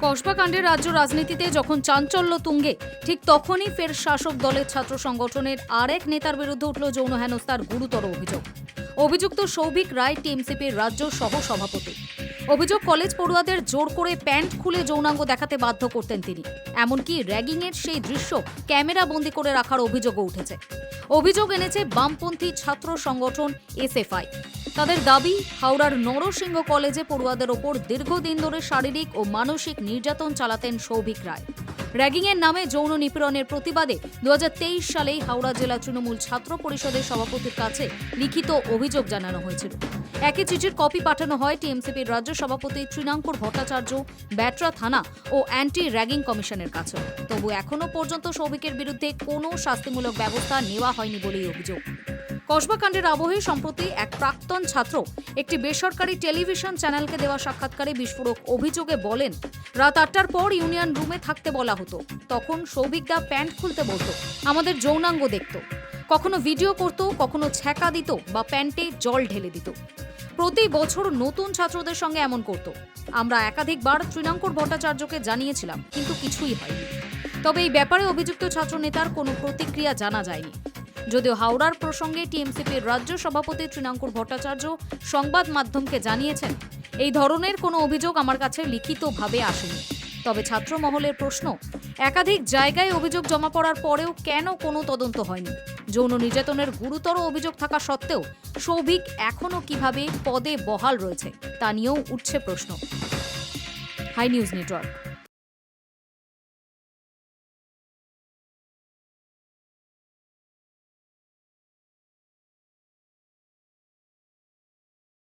কসবা কাণ্ডের রাজ্য রাজনীতিতে যখন চাঞ্চল্য তুঙ্গে, ঠিক তখনই ফের শাসক দলের ছাত্র সংগঠনের আরেক নেতার বিরুদ্ধে উঠল যৌন হেনস্থার গুরুতর অভিযোগ। অভিযুক্ত সৌভিক রায় টিএমসিপির রাজ্য সহ সভাপতি। অভিযোগ, কলেজ পড়ুয়াদের জোর করে প্যান্ট খুলে যৌনাঙ্গ দেখাতে বাধ্য করতেন তিনি। এমনকি র্যাগিংয়ের সেই দৃশ্য ক্যামেরা বন্দি করে রাখার অভিযোগও উঠেছে। অভিযোগ এনেছে বামপন্থী ছাত্র সংগঠন এসএফআই। তাদের দাবি, হাওড়ার নরসিংহ কলেজে পড়ুয়াদের ওপর দীর্ঘদিন ধরে শারীরিক ও মানসিক নির্যাতন চালাতেন সৌভিক রায়। র্যাগিংয়ের নামে যৌন নিপীড়নের প্রতিবাদে 2023 সালেই হাওড়া জেলা তৃণমূল ছাত্র পরিষদের সভাপতির কাছে লিখিত অভিযোগ জানানো হয়েছিল। একই চিঠির কপি পাঠানো হয় টিএমসিপির রাজ্য সভাপতি তৃণাঙ্কুর ভট্টাচার্য, ব্যাটরা থানা ও অ্যান্টি র্যাগিং কমিশনের কাছে। তবু এখনো পর্যন্ত সৌভিকের বিরুদ্ধে কোনো শাস্তিমূলক ব্যবস্থা নেওয়া হয়নি বলেই অভিযোগ। কসবা কাণ্ডের আবহে সম্প্রতি এক প্রাক্তন ছাত্র একটি বেসরকারি টেলিভিশন চ্যানেলকে দেওয়া সাক্ষাৎকারে বিস্ফোরক অভিযোগে বলেন, রাত 8টার পর ইউনিয়ন রুমে থাকতে বলা হতো। তখন সৌভিকদা প্যান্ট খুলতে বলতো, আমাদের যৌনাঙ্গ দেখত, কখনো ভিডিও করত, কখনো ছ্যাঁকা দিত বা প্যান্টে জল ঢেলে দিত। প্রতি বছর নতুন ছাত্রদের সঙ্গে এমন করত। আমরা একাধিকবার তৃণাঙ্কুর ভট্টাচার্যকে জানিয়েছিলাম, কিন্তু কিছুই হয়নি। তবে এই ব্যাপারে অভিযুক্ত ছাত্র নেতার কোনো প্রতিক্রিয়া জানা যায়নি। যদিও হাওড়ার প্রসঙ্গে টিএমসিপির রাজ্য সভাপতি তৃণাঙ্কুর ভট্টাচার্য সংবাদ মাধ্যমকে জানিয়েছেন, এই ধরনের কোনো অভিযোগ আমার কাছে লিখিতভাবে আসেনি। তবে ছাত্র মহলের প্রশ্ন, একাধিক জায়গায় অভিযোগ জমা পড়ার পরেও কেন কোনো তদন্ত হয়নি? যৌন নির্যাতনের গুরুতর অভিযোগ থাকা সত্ত্বেও সৌভিক এখনও কিভাবে পদে বহাল রয়েছে তা নিয়েও উঠছে প্রশ্ন। Hi news network.